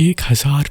1000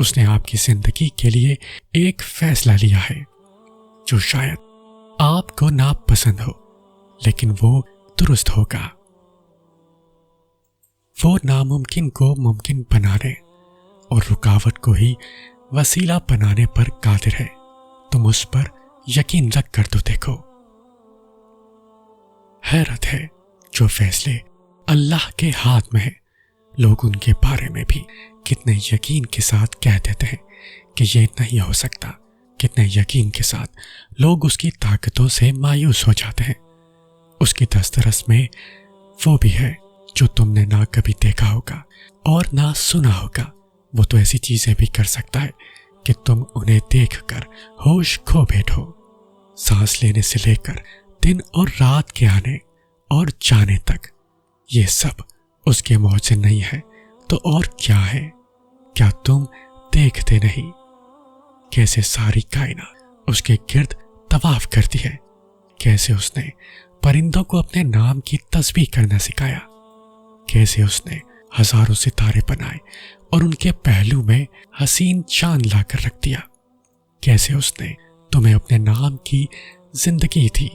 اس نے آپ کی زندگی کے لیے ایک فیصلہ لیا ہے جو شاید آپ کو ناپسند ہو، لیکن وہ درست ہوگا۔ وہ ناممکن کو ممکن بنانے اور رکاوٹ کو ہی وسیلہ بنانے پر قادر ہے۔ تم اس پر یقین رکھ کر تو دیکھو۔ حیرت ہے جو فیصلے اللہ کے ہاتھ میں ہیں، لوگ ان کے بارے میں بھی کتنے یقین کے ساتھ کہہ دیتے ہیں کہ یہ نہیں ہو سکتا۔ کتنے یقین کے ساتھ لوگ اس کی طاقتوں سے مایوس ہو جاتے ہیں۔ اس کی دسترس میں وہ بھی ہے جو تم نے نہ کبھی دیکھا ہوگا اور نہ سنا ہوگا۔ وہ تو ایسی چیزیں بھی کر سکتا ہے کہ تم انہیں دیکھ کر ہوش کھو بیٹھو۔ سانس لینے سے لے کر دن اور رات کے آنے اور جانے تک یہ سب اس کے معجزے نہیں ہے تو اور کیا ہے؟ کیا تم دیکھتے نہیں کیسے ساری کائنات اس کے گرد طواف کرتی ہے؟ کیسے اس نے پرندوں کو اپنے نام کی تسبیح کرنا سکھایا؟ کیسے اس نے ہزاروں ستارے بنائے اور ان کے پہلو میں حسین چاند لا کر رکھ دیا؟ کیسے اس نے تمہیں اپنے نام کی زندگی دی؟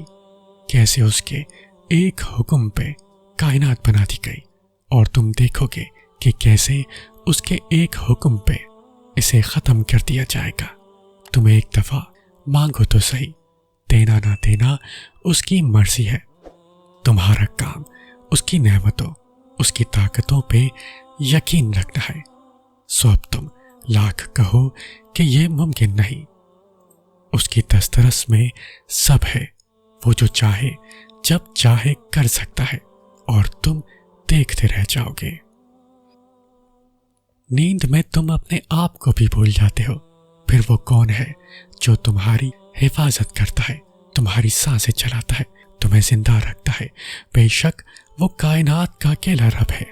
کیسے اس کے ایک حکم پہ کائنات بنا دی گئی، اور تم دیکھو گے کہ کیسے اس کے ایک حکم پہ اسے ختم کر دیا جائے گا۔ تم ایک دفعہ مانگو تو صحیح، دینا نہ دینا اس کی مرضی ہے۔ تمہارا کام اس کی نعمتوں، اس کی طاقتوں پہ یقین رکھنا ہے۔ سو اب تم لاکھ کہو کہ یہ ممکن نہیں، اس کی دسترس میں سب ہے۔ وہ جو چاہے جب چاہے کر سکتا ہے، اور تم دیکھتے رہ جاؤ گے۔ نیند میں تم اپنے آپ کو بھی بھول جاتے ہو۔ پھر وہ کون ہے جو تمہاری حفاظت کرتا ہے، تمہاری سانسیں چلاتا ہے، تمہیں زندہ رکھتا ہے؟ بے شک وہ کائنات کا اکیلا رب ہے۔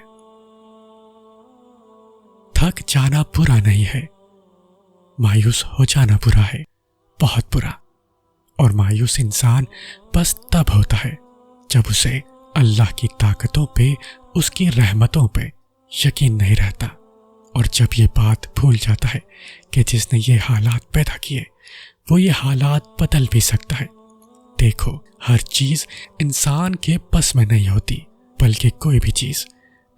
تھک جانا برا نہیں ہے، مایوس ہو جانا برا ہے، بہت برا۔ اور مایوس انسان بس تب ہوتا ہے جب اسے اللہ کی طاقتوں پہ، اس کی رحمتوں پہ یقین نہیں رہتا، اور جب یہ بات بھول جاتا ہے کہ جس نے یہ حالات پیدا کیے وہ یہ حالات بدل بھی سکتا ہے۔ دیکھو، ہر چیز انسان کے بس میں نہیں ہوتی، بلکہ کوئی بھی چیز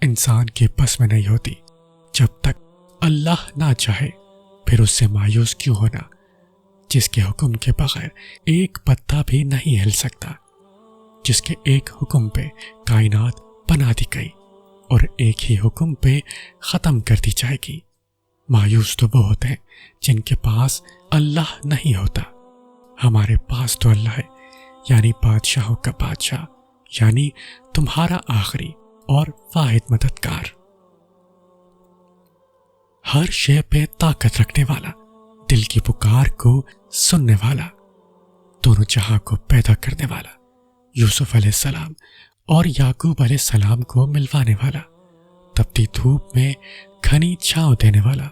انسان کے بس میں نہیں ہوتی جب تک اللہ نہ چاہے۔ پھر اس سے مایوس کیوں ہونا جس کے حکم کے بغیر ایک پتا بھی نہیں ہل سکتا، جس کے ایک حکم پہ کائنات بنا دی گئی اور ایک ہی حکم پہ ختم کر دی جائے گی۔ مایوس تو وہ ہوتے ہیں جن کے پاس اللہ نہیں ہوتا۔ ہمارے پاس تو اللہ ہے، یعنی بادشاہوں کا بادشاہ، یعنی تمہارا آخری اور واحد مددگار، ہر شے پہ طاقت رکھنے والا، دل کی پکار کو سننے والا، دونوں جہاں کو پیدا کرنے والا، یوسف علیہ السلام اور یعقوب علیہ السلام کو ملوانے والا، تپتی دھوپ میں گھنی چھاؤں دینے والا،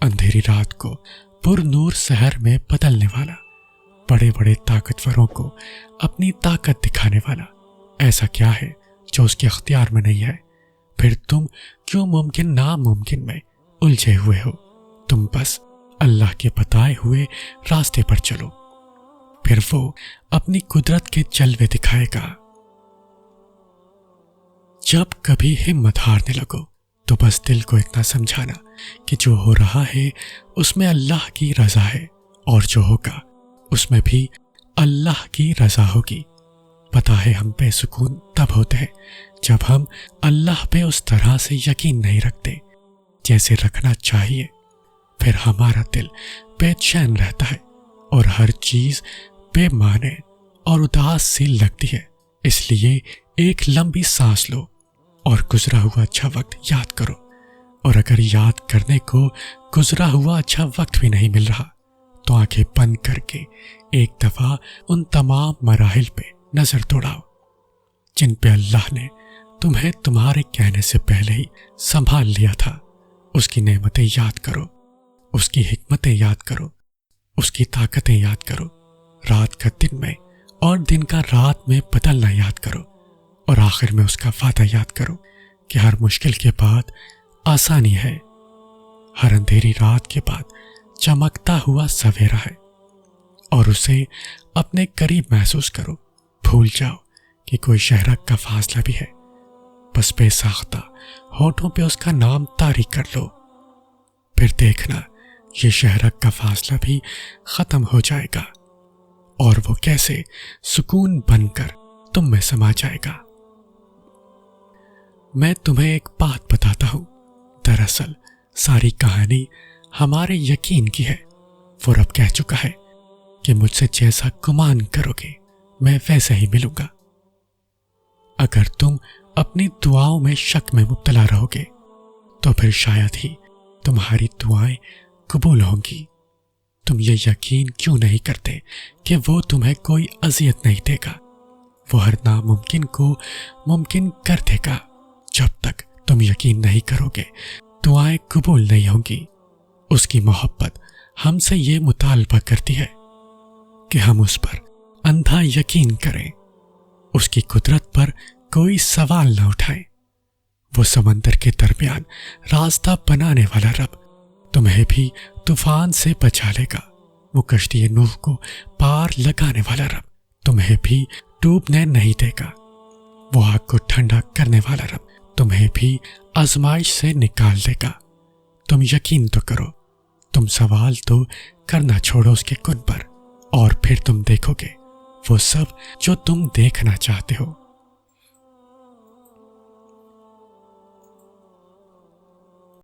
اندھیری رات کو پر نور سحر میں بدلنے والا، بڑے بڑے طاقتوروں کو اپنی طاقت دکھانے والا۔ ایسا کیا ہے جو اس کے اختیار میں نہیں ہے؟ پھر تم کیوں ممکن ناممکن میں الجھے ہوئے ہو؟ تم بس اللہ کے بتائے ہوئے راستے پر چلو، پھر وہ اپنی قدرت کے جلوے دکھائے گا۔ جب کبھی ہمت ہارنے لگو تو بس دل کو اتنا سمجھانا کہ جو ہو رہا ہے اس میں اللہ کی رضا ہے، اور جو ہوگا اس میں بھی اللہ کی رضا ہوگی۔ پتہ ہے ہم بے سکون تب ہوتے ہیں جب ہم اللہ پہ اس طرح سے یقین نہیں رکھتے جیسے رکھنا چاہیے۔ پھر ہمارا دل بے چین رہتا ہے اور ہر چیز بے معنی اور اداس سی لگتی ہے۔ اس لیے ایک لمبی سانس لو اور گزرا ہوا اچھا وقت یاد کرو، اور اگر یاد کرنے کو گزرا ہوا اچھا وقت بھی نہیں مل رہا تو آنکھیں بند کر کے ایک دفعہ ان تمام مراحل پہ نظر دوڑاؤ جن پہ اللہ نے تمہیں تمہارے کہنے سے پہلے ہی سنبھال لیا تھا۔ اس کی نعمتیں یاد کرو، اس کی حکمتیں یاد کرو، اس کی طاقتیں یاد کرو، رات کا دن میں اور دن کا رات میں بدلنا یاد کرو، اور آخر میں اس کا وعدہ یاد کرو کہ ہر مشکل کے بعد آسانی ہے، ہر اندھیری رات کے بعد چمکتا ہوا سویرا ہے، اور اسے اپنے قریب محسوس کرو۔ بھول جاؤ کہ کوئی شہرک کا فاصلہ بھی ہے، بس بے ساختہ ہونٹوں پہ اس کا نام طاری کر لو، پھر دیکھنا یہ شہرک کا فاصلہ بھی ختم ہو جائے گا، اور وہ کیسے سکون بن کر تم میں سما جائے گا۔ میں تمہیں ایک بات بتاتا ہوں، دراصل ساری کہانی ہمارے یقین کی ہے۔ وہ رب کہہ چکا ہے کہ مجھ سے جیسا گمان کرو گے میں ویسے ہی ملوں گا۔ اگر تم اپنی دعاؤں میں شک میں مبتلا رہو گے تو پھر شاید ہی تمہاری دعائیں قبول ہوں گی۔ تم یہ یقین کیوں نہیں کرتے کہ وہ تمہیں کوئی اذیت نہیں دے گا؟ وہ ہر ناممکن کو ممکن کر دے گا۔ جب تک تم یقین نہیں کرو گے دعائیں قبول نہیں ہوں گی۔ اس کی محبت ہم سے یہ مطالبہ کرتی ہے کہ ہم اس پر اندھا یقین کریں، اس کی قدرت پر کوئی سوال نہ اٹھائیں۔ وہ سمندر کے درمیان راستہ بنانے والا رب تمہیں بھی طوفان سے بچا لے گا۔ وہ کشتی نوح کو پار لگانے والا رب تمہیں بھی ڈوبنے نہیں دے گا۔ وہ آگ کو ٹھنڈا کرنے والا رب تمہیں بھی آزمائش سے نکال دے گا۔ تم یقین تو کرو، تم سوال تو کرنا چھوڑو اس کے کن پر، اور پھر تم دیکھو گے وہ سب جو تم دیکھنا چاہتے ہو۔